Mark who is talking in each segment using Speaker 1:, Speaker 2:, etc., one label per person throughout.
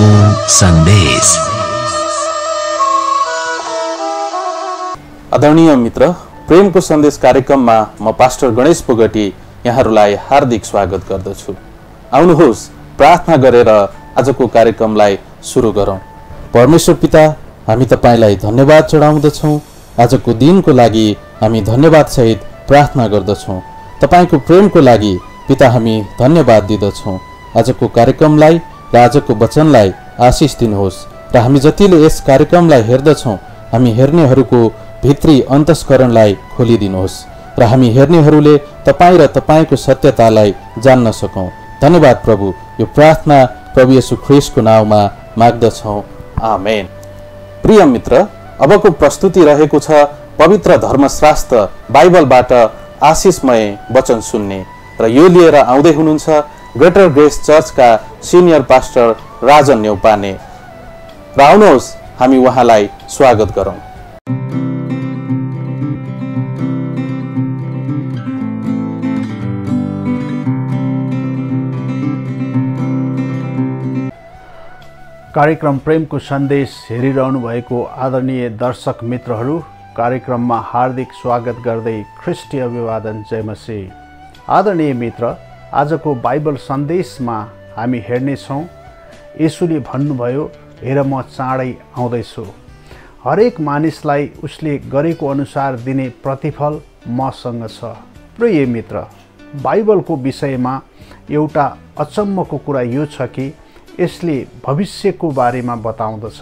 Speaker 1: को सन्देश।
Speaker 2: आदरणीय मित्र, प्रेमको सन्देश कार्यक्रममा म पास्टर गणेश पोगटी यहाँहरूलाई हार्दिक स्वागत गर्दछु। आउनुहोस् प्रार्थना गरेर आजको कार्यक्रमलाई सुरु गरौँ। परमेश्वर पिता, हामी तपाईलाई धन्यवाद चढाउँदछौँ। आजको दिनको लागि हामी धन्यवाद सहित प्रार्थना गर्दछौँ। तपाईको प्रेमको लागि पिता हामी धन्यवाद दिदछौँ। आजको कार्यक्रमलाई र आजको वचनलाई आशिष दिनुहोस् र हामी जतिले यस कार्यक्रमलाई हेर्दछौँ हामी हेर्नेहरूको भित्री अन्तस्करणलाई खोलिदिनुहोस् र हामी हेर्नेहरूले तपाईँ र तपाईँको सत्यतालाई जान्न सकौँ। धन्यवाद प्रभु। यो प्रार्थना प्रभु येशू ख्रीष्टको नाउँमा माग्दछौँ, आमेन। प्रिय मित्र, अबको प्रस्तुति रहेको छ पवित्र धर्मशास्त्र बाइबलबाट आशिषमय वचन सुन्ने, र यो लिएर आउँदै हुनुहुन्छ ग्रेटर ग्रेस चर्चका सिनियर पास्टर राजन न्यौपाने। र आउनुहोस् हामी उहाँलाई स्वागत गरौँ।
Speaker 3: कार्यक्रम प्रेमको सन्देश हेरिरहनु भएको आदरणीय दर्शक मित्रहरू, कार्यक्रममा हार्दिक स्वागत गर्दै ख्रिस्टीय अभिवादन, जय मसीह। आदरणीय मित्र, आजको बाइबल सन्देशमा हामी हेर्नेछौँ, येशूले भन्नुभयो, हेर म चाँडै आउँदैछु। हरेक मानिसलाई उसले गरेको अनुसार दिने प्रतिफल मसँग छ। प्रिय मित्र, बाइबलको विषयमा एउटा अचम्मको कुरा यो छ कि यसले भविष्यको बारेमा बताउँदछ।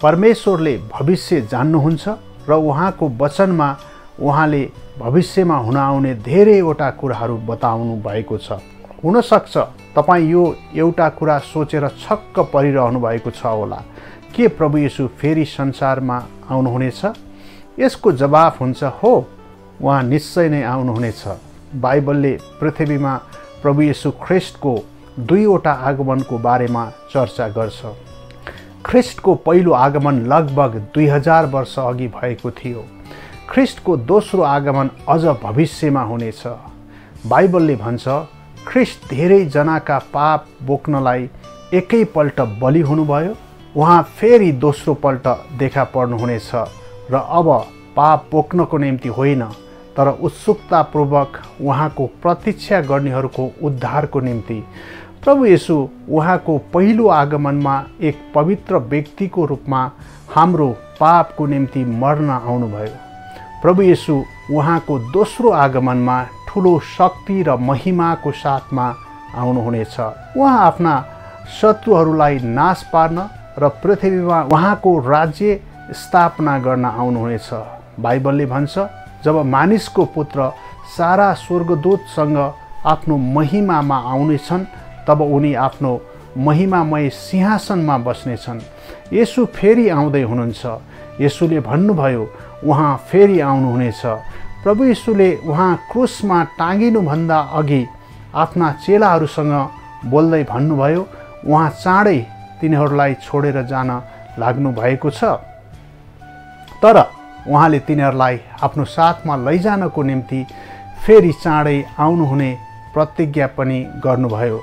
Speaker 3: परमेश्वरले भविष्य जान्नुहुन्छ र उहाँको वचनमा उहाँले भविष्यमा हुन आउने धेरैवटा कुराहरू बताउनु भएको छ। हुनसक्छ तपाईँ यो एउटा कुरा सोचेर छक्क परिरहनु भएको छ होला, के प्रभु येशू फेरि संसारमा आउनुहुनेछ? यसको जवाफ हुन्छ हो, उहाँ निश्चय नै आउनुहुनेछ। बाइबलले पृथ्वीमा प्रभु येशू ख्रीष्टको दुईवटा आगमनको बारेमा चर्चा गर्छ। ख्रीष्टको पहिलो आगमन लगभग 2000 वर्ष अघि भएको थियो। ख्रीष्टको दोस्रो आगमन अझ भविष्यमा हुनेछ। बाइबलले भन्छ, ख्रीष्ट धेरै जनाका पाप बोक्नलाई एकैपल्ट बलि हुनुभयो। उहाँ फेरि दोस्रो पल्ट देखा पर्नुहुनेछ र अब पाप बोक्नको निम्ति होइन, तर उत्सुकतापूर्वक उहाँको प्रतीक्षा गर्नेहरूको उद्धारको निम्ति। प्रभु येशू उहाँको पहिलो आगमनमा एक पवित्र व्यक्तिको रूपमा हाम्रो पापको निम्ति मर्न आउनुभयो। प्रभु येशू उहाँको दोस्रो आगमनमा ठुलो शक्ति र महिमाको साथमा आउनुहुनेछ। उहाँ आफ्ना शत्रुहरूलाई नाश पार्न र पृथ्वीमा उहाँको राज्य स्थापना गर्न आउनुहुनेछ। बाइबलले भन्छ, जब मानिसको पुत्र सारा स्वर्गदूतसँग आफ्नो महिमामा आउनेछन्, तब उनी आफ्नो महिमामय सिंहासनमा बस्नेछन्। येशू फेरि आउँदै हुनुहुन्छ। येशूले भन्नुभयो उहाँ फेरि आउनुहुनेछ। प्रभु येशूले उहाँ क्रुसमा टाँगिनुभन्दा अघि आफ्ना चेलाहरूसँग बोल्दै भन्नुभयो, उहाँ चाँडै तिनीहरूलाई छोडेर जान लाग्नु भएको छ, तर उहाँले तिनीहरूलाई आफ्नो साथमा लैजानको निम्ति फेरि चाँडै आउनुहुने प्रतिज्ञा पनि गर्नुभयो।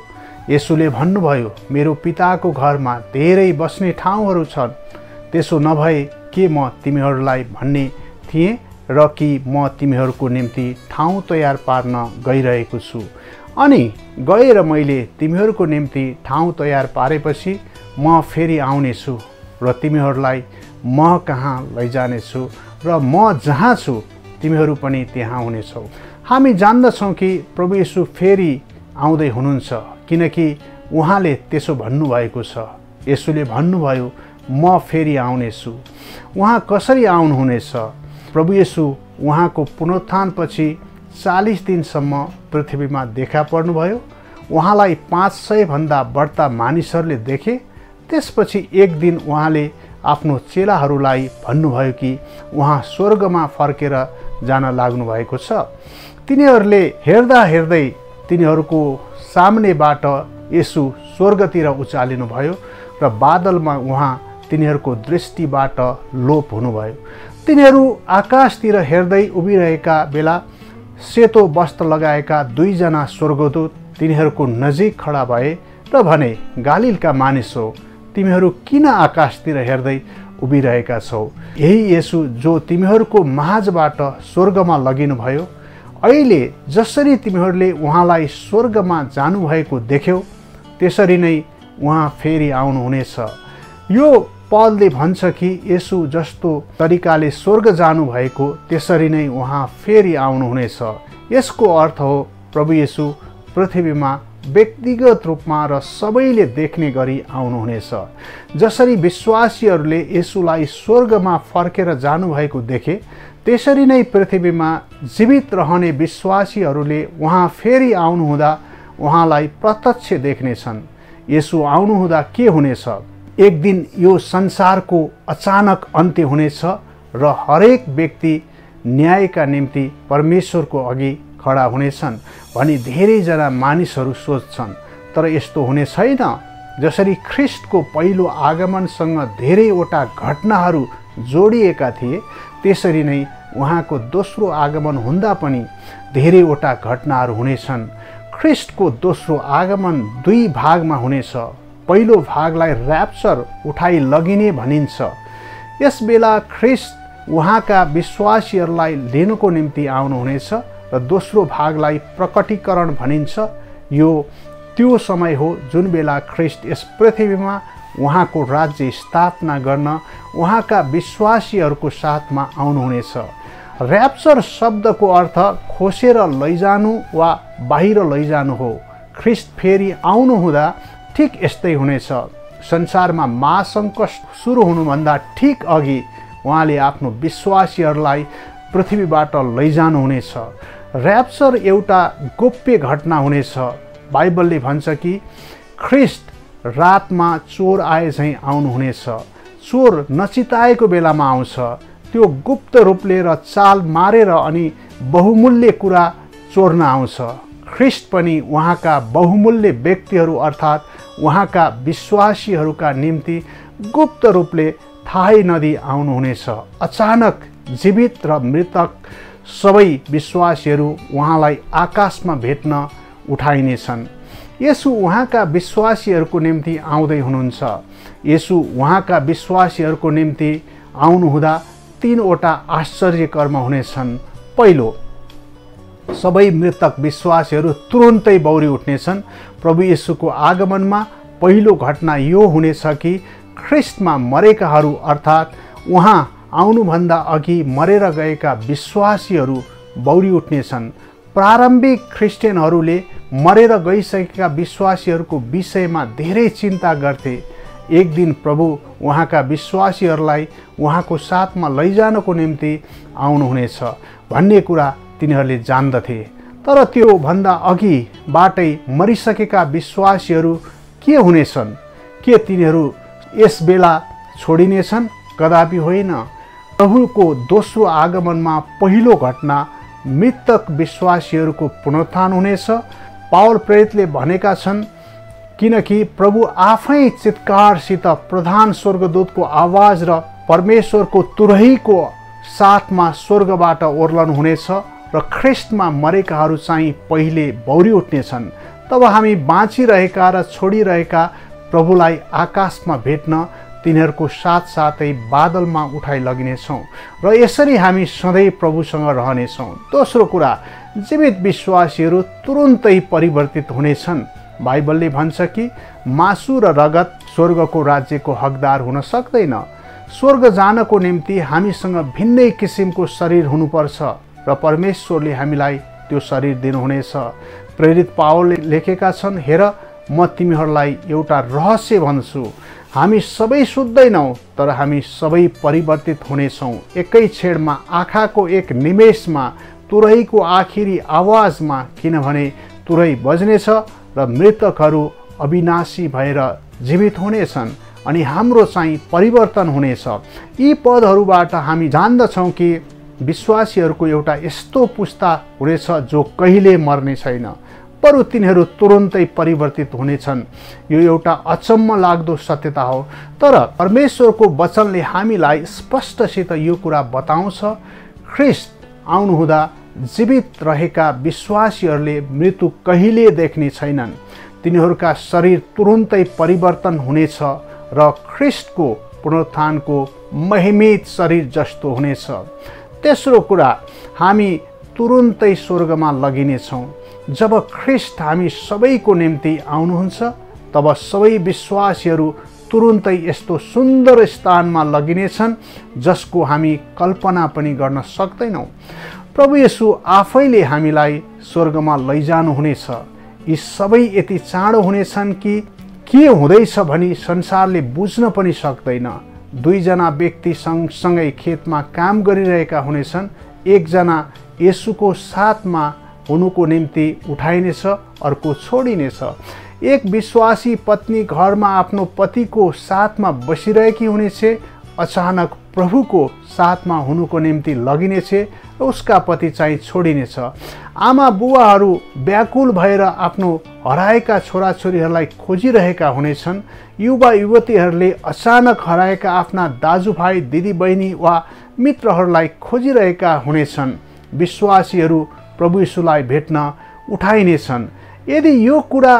Speaker 3: येशूले भन्नुभयो, मेरो पिताको घरमा धेरै बस्ने ठाउँहरू छन्, त्यसो नभए के म तिमीहरूलाई भन्ने थिएँ र कि म तिमीहरूको निम्ति ठाउँ तयार पार्न गइरहेको छु। अनि गएर मैले तिमीहरूको निम्ति ठाउँ तयार पारेपछि म फेरि आउनेछु र तिमीहरूलाई म कहाँ लैजानेछु र म जहाँ छु तिमीहरू पनि त्यहाँ हुनेछौ। हामी जान्दछौँ कि प्रभु येशू फेरि आउँदै हुनुहुन्छ, किनकि उहाँले त्यसो भन्नुभएको छ। येशूले भन्नुभयो, म फेरि आउनेछु। उहाँ कसरी आउनुहुनेछ? प्रभु येशू उहाँको पुनरुत्थानपछि 40 दिनसम्म पृथ्वीमा देखा पर्नुभयो। उहाँलाई 500 भन्दा बढ्ता मानिसहरूले देखे। त्यसपछि एक दिन उहाँले आफ्नो चेलाहरूलाई भन्नुभयो कि उहाँ स्वर्गमा फर्केर जान लाग्नु भएको छ। तिनीहरूले हेर्दा हेर्दै तिनीहरूको सामनेबाट येशू स्वर्गतिर उचालिनुभयो र बादलमा उहाँ तिनीहरूको दृष्टिबाट लोप हुनुभयो। तिनीहरू आकाशतिर हेर्दै उभिरहेका बेला सेतो वस्त्र लगाएका 2 जना स्वर्गदूत तिनीहरूको नजिक खडा भए र भने, गालिलका मानिसो, तिमीहरू किन आकाशतिर हेर्दै उभिरहेका छौ? यही येशू जो तिमीहरूको माझबाट स्वर्गमा लगिनुभयो, अहिले जसरी तिमीहरूले उहाँलाई स्वर्गमा जानुभएको देख्यौ त्यसरी नै उहाँ फेरि आउनुहुनेछ। यो पदले भन्छ कि येशू जस्तो तरिकाले स्वर्ग जानुभएको त्यसरी नै उहाँ फेरि आउनुहुनेछ। यसको अर्थ हो प्रभु येशू पृथ्वीमा व्यक्तिगत रूपमा र सबैले देख्ने गरी आउनुहुनेछ। जसरी विश्वासीहरूले येशूलाई स्वर्गमा फर्केर जानुभएको देखे त्यसरी नै पृथ्वीमा जीवित रहने विश्वासीहरूले उहाँ फेरि आउनुहुँदा उहाँलाई प्रत्यक्ष देख्नेछन्। येशू आउनुहुँदा के हुनेछ? एक दिन यो संसारको अचानक अन्त्य हुनेछ र हरेक व्यक्ति न्यायका निम्ति परमेश्वरको अघि खडा हुनेछन् भनी धेरैजना मानिसहरू सोच्छन्। तर यस्तो हुने छैन। जसरी ख्रिस्टको पहिलो आगमनसँग धेरैवटा घटनाहरू जोडिएका थिए त्यसरी नै उहाँको दोस्रो आगमन हुँदा पनि धेरैवटा घटनाहरू हुनेछन्। ख्रिस्टको दोस्रो आगमन दुई भागमा हुनेछ। पहिलो भागलाई र्याप्चर उठाइ लगिने भनिन्छ। यस बेला ख्रिस्ट उहाँका विश्वासीहरूलाई लिनको निम्ति आउनुहुनेछ र दोस्रो भागलाई प्रकटीकरण भनिन्छ। यो त्यो समय हो जुन बेला ख्रिस्ट यस पृथ्वीमा उहाँको राज्य स्थापना गर्न उहाँका विश्वासीहरूको साथमा आउनुहुनेछ। र्याप्चर शब्दको अर्थ खोसेर लैजानु वा बाहिर लैजानु हो। ख्रिस्ट फेरि आउनुहुँदा ठिक यस्तै हुनेछ। संसारमा महासङ्कट सुरु हुनुभन्दा ठिक अघि उहाँले आफ्नो विश्वासीहरूलाई पृथ्वीबाट लैजानुहुनेछ। र्याप्चर एउटा गोप्य घटना हुनेछ। बाइबलले भन्छ कि ख्रिस्ट रातमा चोर आए झैँ आउनुहुनेछ। चोर नचिताएको बेलामा आउँछ। त्यो गुप्त रूपले र चाल मारेर अनि बहुमूल्य कुरा चोर्न आउँछ। ख्रिस्ट पनि उहाँका बहुमूल्य व्यक्तिहरू अर्थात् उहाँका विश्वासीहरूका निम्ति गुप्त रूपले थाहै नदिई आउनुहुनेछ। अचानक जीवित र मृतक सबै विश्वासीहरू उहाँलाई आकाशमा भेट्न उठाइनेछन्। येशू उहाँका विश्वासीहरूको निम्ति आउँदै हुनुहुन्छ। येशू उहाँका विश्वासीहरूको निम्ति आउनुहुँदा तीनवटा आश्चर्य कर्म हुनेछन्। पहिलो, सबै मृतक विश्वासीहरू तुरुन्तै बौरी उठ्नेछन्। प्रभु येशूको आगमनमा पहिलो घटना यो हुनेछ कि ख्रिस्टमा मरेकाहरू अर्थात् उहाँ आउनुभन्दा अघि मरेर गएका विश्वासीहरू बौरी उठ्नेछन्। प्रारम्भिक ख्रिस्टियनहरूले मरेर गइसकेका विश्वासीहरूको विषयमा धेरै चिन्ता गर्थे। एक दिन प्रभु उहाँका विश्वासीहरूलाई उहाँको साथमा लैजानको निम्ति आउनुहुनेछ भन्ने कुरा तिनीहरूले जान्दथे। तर त्यो भन्दा अघिबाटै मरिसकेका विश्वासीहरू के हुनेछन्? के तिनीहरू यस बेला छोडिनेछन्? कदापि होइन। प्रभुको दोस्रो आगमनमा पहिलो घटना मृतक विश्वासीहरूको पुनरुत्थान हुनेछ। पावल प्रेरितले भनेका छन्, किनकि प्रभु आफै चित्कारसित प्रधान स्वर्गदूतको आवाज र परमेश्वरको तुरहीको साथमा स्वर्गबाट ओर्लनु हुनेछ र ख्रिस्टमा मरेकाहरू चाहिँ पहिले बौरी उठ्नेछन्। तब हामी बाँचिरहेका र छोडिरहेका प्रभुलाई आकाशमा भेट्न तिनीहरूको साथसाथै बादलमा उठाइ लगिनेछौँ र यसरी हामी सधैँ प्रभुसँग रहनेछौँ। दोस्रो कुरा, जीवित विश्वासीहरू तुरुन्तै परिवर्तित हुनेछन्। बाइबलले भन्छ कि मासु र रगत स्वर्गको राज्यको हकदार हुन सक्दैन। स्वर्ग जानको निम्ति हामीसँग भिन्नै किसिमको शरीर हुनुपर्छ र परमेश्वरले हामीलाई त्यो शरीर दिनुहुनेछ। प्रेरित पावलले लेखेका छन्, हेर म तिमीहरूलाई एउटा रहस्य भन्छु, हामी सबै सुत्दैनौँ तर हामी सबै परिवर्तित हुनेछौँ। एकै छेडमा, आँखाको एक निमेषमा, तुरहीको आखिरी आवाजमा, किनभने तुरही बज्नेछ र मृतकहरू अविनाशी भएर जीवित हुनेछन् अनि हाम्रो चाहिँ परिवर्तन हुनेछ। यी पदहरूबाट हामी जान्दछौँ कि विश्वासीहरूको एउटा यस्तो पुस्ता हुनेछ जो कहिले मर्ने छैन, बरु तिनीहरू तुरुन्तै परिवर्तित हुनेछन्। यो एउटा अचम्म लाग्दो सत्यता हो, तर परमेश्वरको वचनले हामीलाई स्पष्टसित यो कुरा बताउँछ, ख्रिस्ट आउनुहुँदा जीवित रहेका विश्वासीहरूले मृत्यु कहिले देख्ने छैनन्। तिनीहरूका शरीर तुरुन्तै परिवर्तन हुनेछ र ख्रिस्टको पुनरुत्थानको महिमित शरीर जस्तो हुनेछ। तेस्रो कुरा, हामी तुरुन्तै स्वर्गमा लगिनेछौँ। जब ख्रिस्ट हामी सबैको निम्ति आउनुहुन्छ तब सबै विश्वासीहरू तुरुन्तै यस्तो सुन्दर स्थानमा लगिनेछन् जसको हामी कल्पना पनि गर्न सक्दैनौँ। प्रभु येशू आफैले हामीलाई स्वर्गमा लैजानुहुनेछ। यी सबै यति चाँडो हुनेछन् कि के हुँदैछ भनी संसारले बुझ्न पनि सक्दैन। दुईजना व्यक्ति सँगसँगै खेतमा काम गरिरहेका हुनेछन्। एकजना येशूको साथमा हुनुको निम्ति उठाइनेछ, अर्को छोडिनेछ। एक विश्वासी पत्नी घरमा आफ्नो पतिको साथमा बसिरहेकी हुनेछ, अचानक प्रभुको साथमा हुनुको निम्ति लगिनेछ र उसका पति चाहिँ छोडिनेछ। आमा बुवाहरू व्याकुल भएर आफ्नो हराएका छोराछोरीहरूलाई खोजिरहेका हुनेछन्। युवा युवतीहरूले अचानक हराएका आफ्ना दाजुभाइ दिदीबहिनी वा मित्रहरूलाई खोजिरहेका हुनेछन्। विश्वासीहरू प्रभु येशूलाई भेट्न उठाइनेछन्। यदि यो कुरा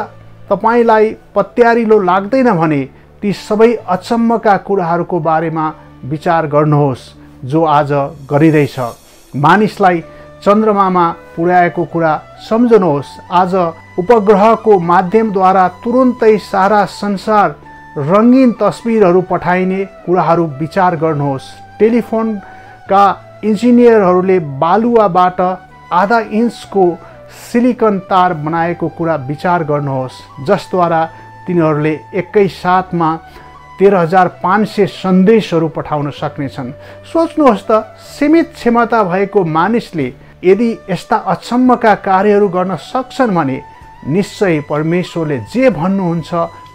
Speaker 3: तपाईलाई पत्यारिलो लाग्दैन भने ती सबै अचम्मका कुराहरूको बारेमा विचार गर्नुहोस् जो आज गरिँदैछ। मानिसलाई चन्द्रमामा पुर्याएको कुरा सम्झनुहोस्। आज उपग्रहको माध्यमद्वारा तुरुन्तै सारा संसार रङ्गीन तस्बिरहरू पठाइने कुराहरू विचार गर्नुहोस्। टेलिफोनका इन्जिनियरहरूले बालुवाबाट आधा इन्चको सिलिकन तार बनाएको कुरा विचार गर्नुहोस्, जसद्वारा तिनीहरूले एकै साथमा 13,500 सन्देशहरू पठाउन सक्नेछन्। सोच्नुहोस् त, सीमित क्षमता भएको मानिसले यदि यस्ता अचम्मका कार्यहरू गर्न सक्छन् भने निश्चय परमेश्वरले जे भन्नुहुन्छ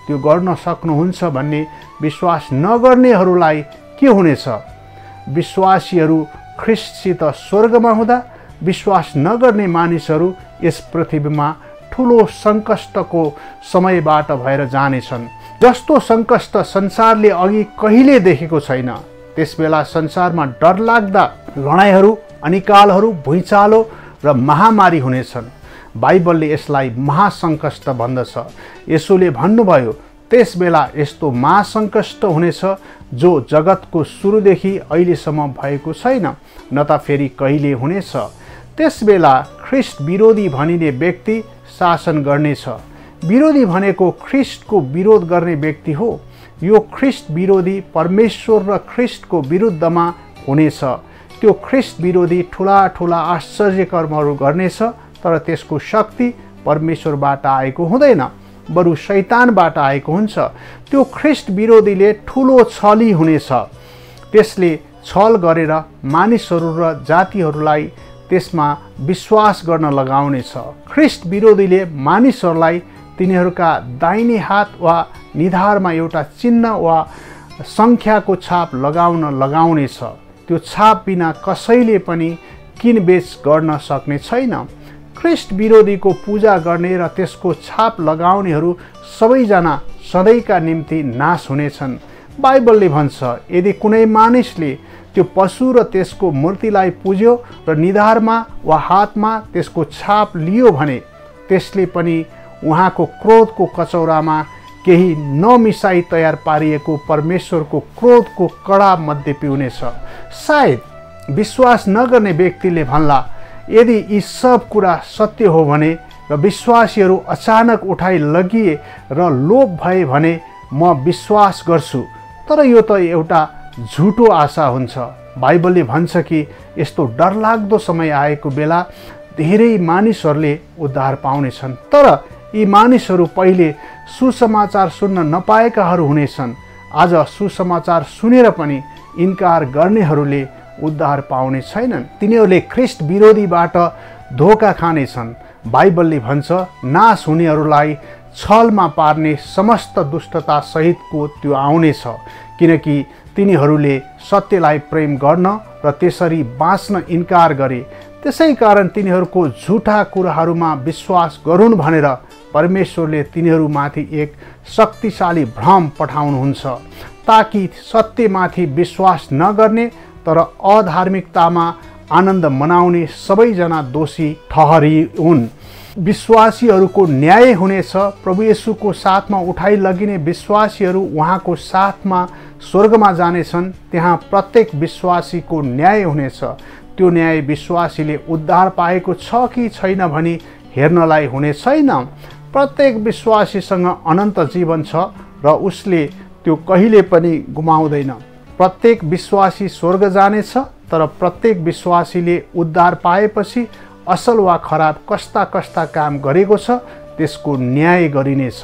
Speaker 3: त्यो गर्न सक्नुहुन्छ भन्ने विश्वास नगर्नेहरूलाई के हुनेछ? विश्वासीहरू ख्रिस्टसित स्वर्गमा हुँदा विश्वास नगर्ने मानिसहरू यस पृथ्वीमा ठुलो सङ्कष्टको समयबाट भएर जानेछन्। जस्तो सङ्कष्ट संसारले अघि कहिले देखेको छैन। त्यसबेला संसारमा डरलाग्दा लडाइँहरू, अनिकालहरू, भुइँचालो र महामारी हुनेछन्। बाइबलले यसलाई महासङ्कष्ट भन्दछ। येशूले भन्नुभयो त्यसबेला यस्तो महासङ्कष्ट हुनेछ जो जगतको सुरुदेखि अहिलेसम्म भएको छैन, न त फेरि कहिले हुनेछ। त्यसबेला ख्रिस्ट विरोधी भनिने व्यक्ति शासन गर्नेछ। विरोधी भनेको ख्रिस्टको विरोध गर्ने व्यक्ति हो। यो ख्रिस्ट विरोधी परमेश्वर र ख्रिस्टको विरुद्धमा हुनेछ। त्यो ख्रिस्ट विरोधी ठुला ठुला आश्चर्य कर्महरू गर्नेछ, तर त्यसको शक्ति परमेश्वरबाट आएको हुँदैन, बरु शैतानबाट आएको हुन्छ। त्यो ख्रिस्ट विरोधीले ठुलो छली हुनेछ। त्यसले छल गरेर मानिसहरू र जातिहरूलाई त्यसमा विश्वास गर्न लगाउनेछ। ख्रिस्ट विरोधीले मानिसहरूलाई तिनीहरूका दाहिने हात वा निधारमा एउटा चिन्ह वा सङ्ख्याको छाप लगाउनेछ। त्यो छाप बिना कसैले पनि किनबेच गर्न सक्ने छैन। ख्रिस्ट विरोधीको पूजा गर्ने र त्यसको छाप लगाउनेहरू सबैजना सधैँका निम्ति नाश हुनेछन्। बाइबलले भन्छ, यदि कुनै मानिसले त्यो पशु र त्यसको मूर्तिलाई पुज्यो र निधारमा वा हातमा त्यसको छाप लियो भने त्यसले पनि उहाँको क्रोधको कचौरामा केही नमिसाई तयार पारिएको परमेश्वरको क्रोधको कडा मध्ये पिउनेछ। सायद विश्वास नगर्ने व्यक्तिले भन्ला, यदि यी सब कुरा सत्य हो भने र विश्वासीहरू अचानक उठाइ लगिए र लोप भए भने म विश्वास गर्छु। तर यो त एउटा झुटो आशा हुन्छ। बाइबलले भन्छ कि यस्तो डरलाग्दो समय आएको बेला धेरै मानिसहरूले उद्धार पाउनेछन्, तर यी मानिसहरू पहिले सुसमाचार सुन्न नपाएकाहरू हुनेछन्। आज सुसमाचार सुनेर पनि इन्कार गर्नेहरूले उद्धार पाउने छैनन्। तिनीहरूले ख्रिस्ट विरोधीबाट धोका खानेछन्। बाइबलले भन्छ, नाश हुनेहरूलाई छलमा पार्ने समस्त दुष्टता सहितको त्यो आउनेछ, किनकि तिनीहरूले सत्यलाई प्रेम गर्न र त्यसरी बाँच्न इन्कार गरे। त्यसै कारण तिनीहरूको झुटा कुराहरूमा विश्वास गरून् भनेर परमेश्वरले तिनीहरूमाथि एक शक्तिशाली भ्रम पठाउनुहुन्छ, ताकि सत्यमाथि विश्वास नगर्ने तर अधार्मिकतामा आनन्द मनाउने सबैजना दोषी ठहरिउन्। विश्वासीहरूको न्याय हुनेछ। प्रभु येशूको साथमा उठाइ लगिने विश्वासीहरू उहाँको साथमा स्वर्गमा जानेछन्। त्यहाँ प्रत्येक विश्वासीको न्याय हुनेछ। त्यो न्याय विश्वासीले उद्धार पाएको छ कि छैन भनी हेर्नलाई हुने छैन। प्रत्येक विश्वासीसँग अनन्त जीवन छ र उसले त्यो कहिले पनि गुमाउँदैन। प्रत्येक विश्वासी स्वर्ग जानेछ, तर प्रत्येक विश्वासीले उद्धार पाएपछि असल वा खराब कस्ता कस्ता काम गरेको छ त्यसको न्याय गरिनेछ।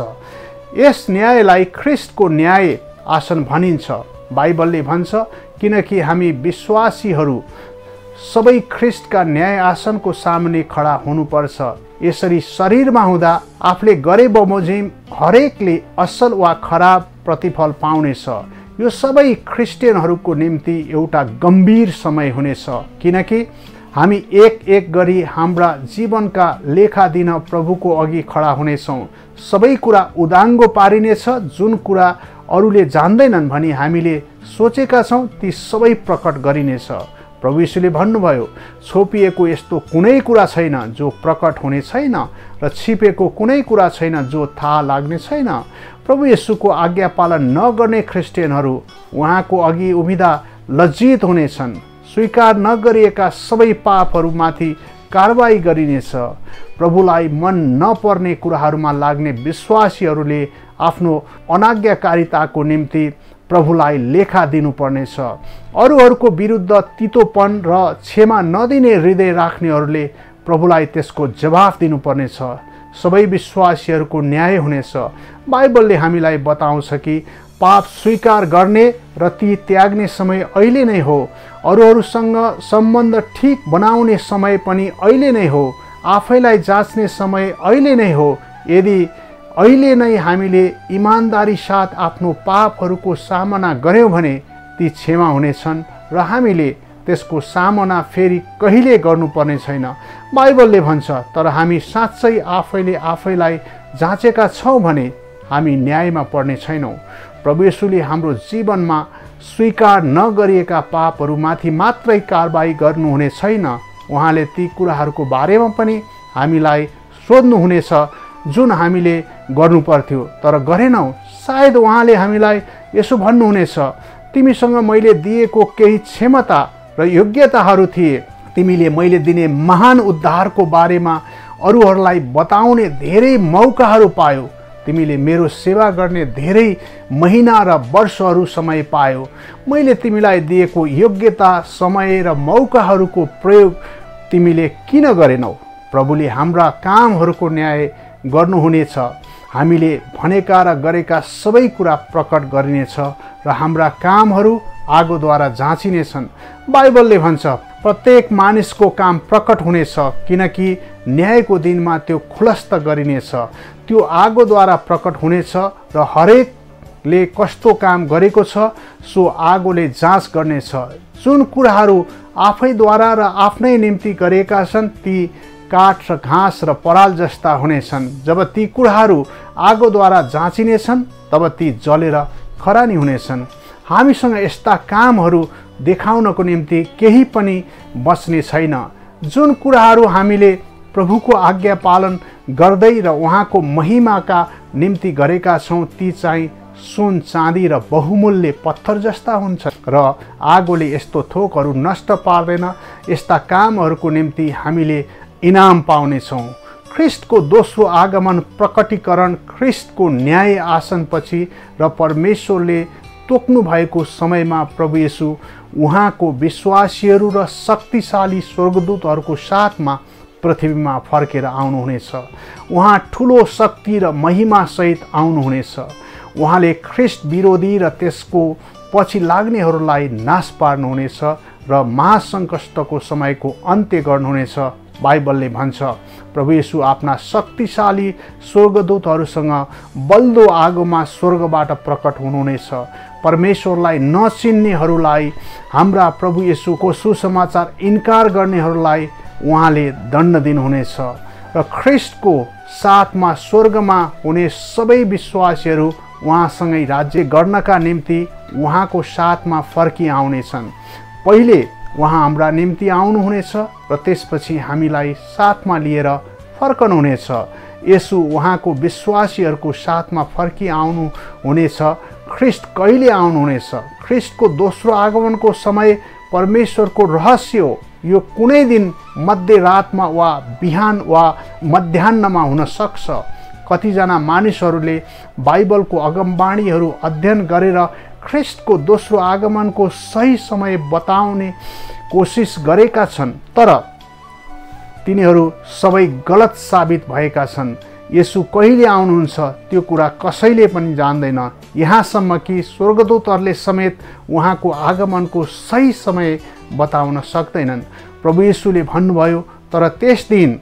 Speaker 3: यस न्यायलाई ख्रिस्टको न्याय आसन भनिन्छ। बाइबलले भन्छ, किनकि हामी विश्वासीहरू सबै ख्रिस्टका न्याय आसनको सामुन्ने खडा हुनुपर्छ। यसरी शरीरमा हुँदा आफूले गरे बमोजिम हरेकले असल वा खराब प्रतिफल पाउनेछ। यो सबै क्रिस्चियनहरूको निम्ति एउटा गम्भीर समय हुनेछ, किनकि हामी एक एक गरी हाम्रा जीवनका लेखा दिन प्रभुको अघि खडा हुनेछौँ। सबै कुरा उदाङ्गो पारिनेछ। जुन कुरा अरूले जान्दैनन् भनी हामीले सोचेका छौँ ती सबै प्रकट गरिनेछ। प्रभु यीशुले भन्नुभयो, छोपिएको यस्तो कुनै कुरा छैन जो प्रकट हुने छैन र छिपेको कुनै कुरा छैन जो थाहा लाग्ने छैन। प्रभु येशूको आज्ञा पालन नगर्ने क्रिस्चियनहरू उहाँको अघि उभिँदा लज्जित हुनेछन्। स्वीकार नगरिएका सबै पापहरूमाथि कारबाही गरिनेछ। प्रभुलाई मन नपर्ने कुराहरूमा लाग्ने विश्वासीहरूले आफ्नो अनाज्ञाकारिताको निम्ति प्रभुलाई लेखा दिनुपर्नेछ। अरूहरूको विरुद्ध तितोपन र क्षमा नदिने हृदय राख्नेहरूले प्रभुलाई त्यसको जवाफ दिनुपर्नेछ। सबै विश्वासीहरूको न्याय हुनेछ। बाइबलले हामीलाई बताउँछ कि पाप स्वीकार गर्ने र ती त्याग्ने समय अहिले नै हो। अरूहरूसँग सम्बन्ध ठिक बनाउने समय पनि अहिले नै हो। आफैलाई जाँच्ने समय अहिले नै हो। यदि अहिले नै हामीले इमानदारी साथ आफ्नो पापहरूको सामना गर्यौँ भने ती क्षमा हुनेछन् र हामीले त्यसको सामना फेरि कहिले गर्नुपर्ने छैन। बाइबलले भन्छ, तर हामी साँच्चै आफैले आफैलाई जाँचेका छौँ भने हामी न्यायमा पर्ने छैनौँ। प्रभु येशूले हाम्रो जीवनमा स्वीकार नगरिएका पापहरूमाथि मात्रै कारबाही गर्नुहुने छैन, उहाँले ती कुराहरूको बारेमा पनि हामीलाई सोध्नुहुनेछ जुन हामीले गर्नुपर्थ्यो तर गरेनौँ। सायद उहाँले हामीलाई यसो भन्नुहुनेछ, तिमीसँग मैले दिएको केही क्षमता र योग्यताहरू थिए। तिमीले मैले दिने महान उद्धारको बारेमा अरूहरूलाई बताउने धेरै मौकाहरू पायौ। तिमीले मेरो सेवा गर्ने धेरै महिना र वर्षहरू समय पायौ। मैले तिमीलाई दिएको योग्यता, समय र मौकाहरूको प्रयोग तिमीले किन गरेनौ? प्रभुले हाम्रा कामहरूको न्याय गर्नुहुनेछ। हामीले भनेका र गरेका सबै कुरा प्रकट गरिनेछ र हाम्रा कामहरू आगोद्वारा जाँचिनेछन्। बाइबलले भन्छ, प्रत्येक मानिसको काम प्रकट हुनेछ, किनकि न्यायको दिनमा त्यो खुलस्त गरिनेछ। त्यो आगोद्वारा प्रकट हुनेछ र हरेकले कस्तो काम गरेको छ सो आगोले जाँच गर्नेछ। जुन कुराहरू आफैद्वारा र आफ्नै निम्ति गरेका छन् ती काठ र घाँस र पराल जस्ता हुनेछन्। जब ती कुराहरू आगोद्वारा जाँचिनेछन् तब ती जलेर खरानी हुनेछन्। हामीसँग यस्ता कामहरू देखाउनको निम्ति केही पनि बच्ने छैन। जुन कुराहरू हामीले प्रभुको आज्ञा पालन गर्दै र उहाँको महिमाका निम्ति गरेका छौँ ती चाहिँ सुन, चाँदी र बहुमूल्य पत्थर जस्ता हुन्छन् र आगोले यस्तो थोकहरू नष्ट पार्दैन। यस्ता कामहरूको निम्ति हामीले इनाम पाउनेछौँ। ख्रिस्टको दोस्रो आगमन, प्रकटीकरण, ख्रिस्टको न्याय आसनपछि र परमेश्वरले तोक्नु भएको समयमा प्रभु येशू उहाँको विश्वासीहरू र शक्तिशाली स्वर्गदूतहरूको साथमा पृथ्वीमा फर्केर आउनुहुनेछ। उहाँ ठुलो शक्ति र महिमा सहित आउनुहुनेछ। उहाँले ख्रिस्ट विरोधी र त्यसको पछि लाग्नेहरूलाई नाश पार्नुहुनेछ र महासङ्कटको समयको अन्त्य गर्नुहुनेछ। बाइबलले भन्छ, प्रभु येशू आफ्ना शक्तिशाली स्वर्गदूतहरूसँग बल्दो आगोमा स्वर्गबाट प्रकट हुनुहुनेछ। परमेश्वरलाई नचिन्नेहरूलाई, हाम्रा प्रभु येशूको सुसमाचार इन्कार गर्नेहरूलाई उहाँले दण्ड दिनुहुनेछ र ख्रिस्टको साथमा स्वर्गमा हुने सबै विश्वासीहरू उहाँसँगै राज्य गर्नका निम्ति उहाँको साथमा फर्की आउनेछन्। पहिले उहाँ हाम्रा निम्ति आउनुहुनेछ र त्यसपछि हामीलाई साथमा लिएर फर्कनुहुनेछ। येशू उहाँको विश्वासीहरूको साथमा फर्किआउनु हुनेछ। ख्रिस्ट कहिले आउनुहुनेछ? ख्रिस्टको दोस्रो आगमनको समय परमेश्वरको रहस्य हो। यो कुनै दिन मध्यरातमा वा बिहान वा मध्याह्नमा हुन सक्छ। कतिजना मानिसहरूले बाइबलको अगमबाणीहरू अध्ययन गरेर ख्रिस्टको दोस्रो आगमनको सही समय बताउने कोसिस गरेका छन्, तर तिनीहरू सबै गलत साबित भएका छन्। येशू कहिले आउनुहुन्छ त्यो कुरा कसैले पनि जान्दैन, यहाँसम्म कि स्वर्गदूतहरूले समेत उहाँको आगमनको सही समय बताउन सक्दैनन्। प्रभु येशूले भन्नुभयो, तर त्यस दिन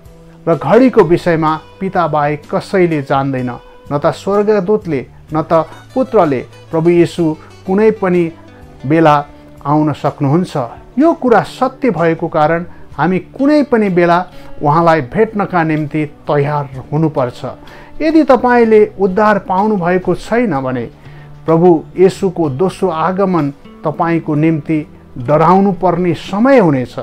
Speaker 3: र घडीको विषयमा पिता बाहेक कसैले जान्दैन, न त स्वर्गदूतले न त पुत्रले। प्रभु येशू कुनै पनि बेला आउन सक्नुहुन्छ। यो कुरा सत्य भएको कारण हामी कुनै पनि बेला उहाँलाई भेट्नका निम्ति तयार हुनुपर्छ। यदि तपाईँले उद्धार पाउनुभएको छैन भने प्रभु येशूको दोस्रो आगमन तपाईँको निम्ति डराउनु पर्ने समय हुनेछ।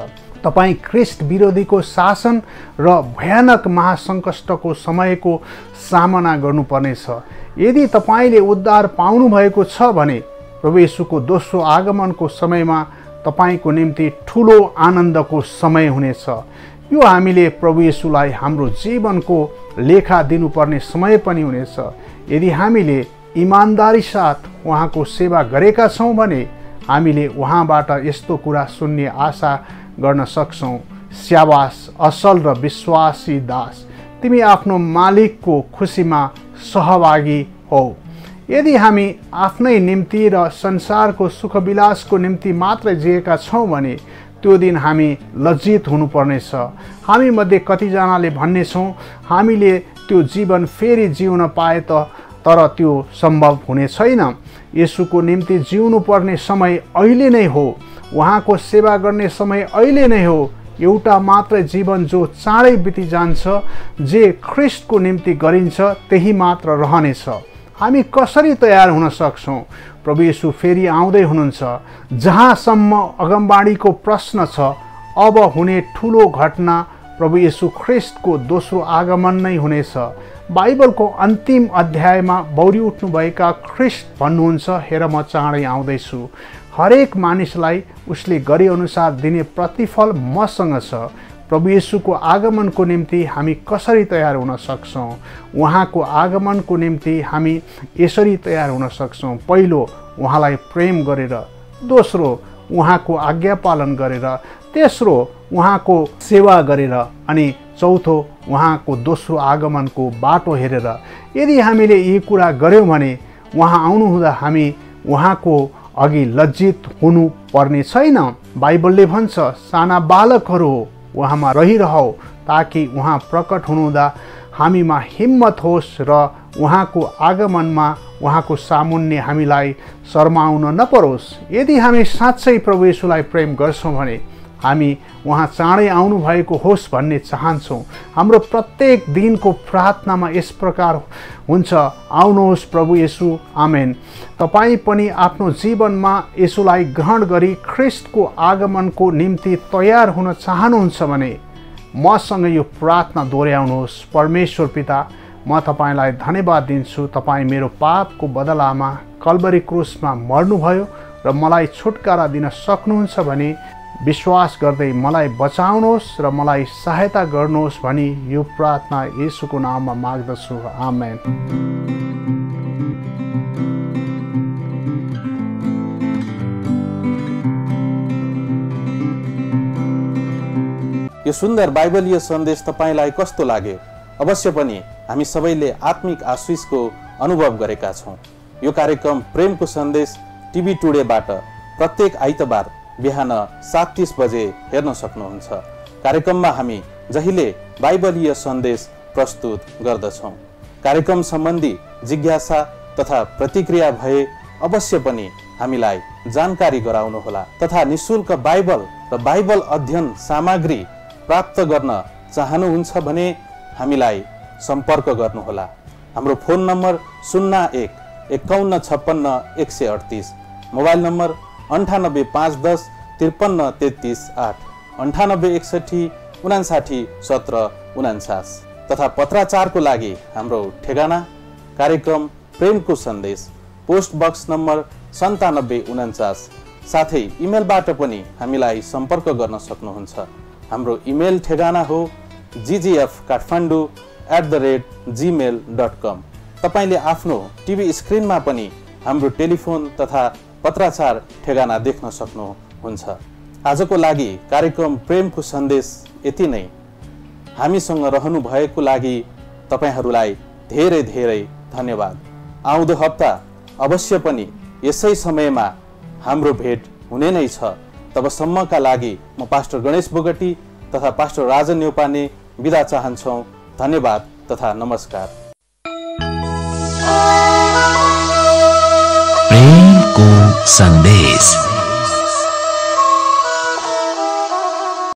Speaker 3: तपाईँ ख्रिस्ट विरोधीको शासन र भयानक महासङ्कटको समयको सामना गर्नुपर्नेछ। यदि तपाईँले उद्धार पाउनुभएको छ भने प्रभु येशूको दोस्रो आगमनको समयमा तपाईको निम्ति ठुलो आनन्दको समय हुनेछ। यो हामीले प्रभु येशूलाई हाम्रो जीवनको लेखा दिनुपर्ने समय पनि हुनेछ। यदि हामीले इमानदारी साथ उहाँको सेवा गरेका छौँ भने हामीले उहाँबाट यस्तो कुरा सुन्ने आशा गर्न सक्छौँ, स्याबास असल र विश्वासी दास, तिमी आफ्नो मालिकको खुसीमा सहभागी हौ। यदि हामी आफ्नै निम्ति र संसारको सुखविलासको निम्ति मात्र जिएका छौँ भने त्यो दिन हामी लज्जित हुनुपर्नेछ। हामी मध्ये कतिजनाले भन्नेछौँ हामीले त्यो जीवन फेरि जिउन पाए तर त्यो सम्भव हुने छैन। येशूको निम्ति जिउनु पर्ने समय अहिले नै हो, उहाँको सेवा गर्ने समय अहिले नै हो। एउटा मात्र जीवन जो चाँडै बिति जान्छ, जे ख्रिस्टको निम्ति गरिन्छ त्यही मात्र रहनेछ। हामी कसरी तयार हुन सक्छौँ? प्रभु येशू फेरि आउँदै हुनुहुन्छ। जहाँसम्म अगमबाणीको प्रश्न छ, अब हुने ठुलो घटना प्रभु येशू ख्रिस्टको दोस्रो आगमन नै हुनेछ। बाइबलको अन्तिम अध्यायमा बौरी उठ्नुभएका ख्रिस्ट भन्नुहुन्छ, हेर म चाँडै आउँदैछु, हरेक मानिसलाई उसले गरे अनुसार दिने प्रतिफल मसँग छ। प्रभु येशूको आगमनको निम्ति हामी कसरी तयार हुन सक्छौँ? उहाँको आगमनको निम्ति हामी यसरी तयार हुन सक्छौँ। पहिलो, उहाँलाई प्रेम गरेर, दोस्रो उहाँको आज्ञा पालन गरेर, तेस्रो उहाँको सेवा गरेर, अनि चौथो उहाँको दोस्रो आगमनको बाटो हेरेर। यदि हामीले यी कुरा गर्यौँ भने उहाँ आउनुहुँदा हामी उहाँको अघि लज्जित हुनु पर्ने छैन। बाइबलले भन्छ, साना बालकहरू हो उहाँमा रहिरहौ, ताकि उहाँ प्रकट हुनुहुँदा हामीमा हिम्मत होस् र उहाँको आगमनमा उहाँको सामुन्ने हामीलाई शर्माउन नपरोस्। यदि हामी साँच्चै प्रभु येशूलाई प्रेम गर्छौँ भने हामी उहाँ चाँडै आउनु भएको होस् भन्ने चाहन्छौँ। हाम्रो प्रत्येक दिनको प्रार्थनामा यस प्रकार हुन्छ, आउनुहोस् प्रभु येशू, आमेन। तपाईँ पनि आफ्नो जीवनमा येशूलाई ग्रहण गरी ख्रिस्टको आगमनको निम्ति तयार हुन चाहनुहुन्छ भने मसँग यो प्रार्थना दोहोऱ्याउनुहोस्। परमेश्वर पिता, म तपाईँलाई धन्यवाद दिन्छु। तपाईँ मेरो पापको बदलामा कल्भरी क्रुसमा मर्नुभयो र मलाई छुटकारा दिन सक्नुहुन्छ भने विश्वास गर्दै मलाई बचाउनुहोस् र मलाई सहायता गर्नुहोस् भनी यो प्रार्थना येशूको नाममा माग्दछु, आमेन।
Speaker 2: यो सुन्दर बाइबलीय सन्देश तपाईलाई कस्तो लाग्यो? अवश्य पनि हामी सबैले आत्मिक आशिषको अनुभव गरेका छौँ। यो कार्यक्रम प्रेमको सन्देश टिभी टुडेबाट प्रत्येक आइतबार बिहान 7:30 बजे हेर्न सक्नुहुन्छ। कार्यक्रममा हामी जहिले बाइबलीय सन्देश प्रस्तुत गर्दछौँ। कार्यक्रम सम्बन्धी जिज्ञासा तथा प्रतिक्रिया भए अवश्य पनि हामीलाई जानकारी गराउनुहोला। तथा निःशुल्क बाइबल र बाइबल अध्ययन सामग्री प्राप्त गर्न चाहनुहुन्छ भने हामीलाई सम्पर्क गर्नुहोला। हाम्रो फोन नम्बर 01 51 56 138, मोबाइल नम्बर 98 510 53 33 8, 98 61 59 17 49। तथा पत्राचारको लागि हाम्रो ठेगाना कार्यक्रम प्रेमको सन्देश, पोस्ट बक्स नम्बर 9749, साथै इमेलबाट पनि हामीलाई सम्पर्क गर्न सक्नुहुन्छ। हाम्रो इमेल ठेगाना हो ggfkathmandu@gmail.com। तपाईले आफ्नो टिभी स्क्रिनमा पनि हाम्रो टेलिफोन तथा पत्राचार ठेगाना देख्न सक्नुहुन्छ। आजको लागि कार्यक्रम प्रेमको सन्देश यति नै। हामीसँग रहनु भएको लागि तपाईहरूलाई धेरै धेरै धन्यवाद। आउँदो हप्ता अवश्य पनि यसै समयमा हाम्रो भेट हुने नै छ। तबसम्मका लागि म पास्टर गणेश बोगटी तथा पास्टर राजन न्यौपाने बिदा चाहन्छौँ। धन्यवाद तथा नमस्कार।
Speaker 1: प्रेमको सन्देश।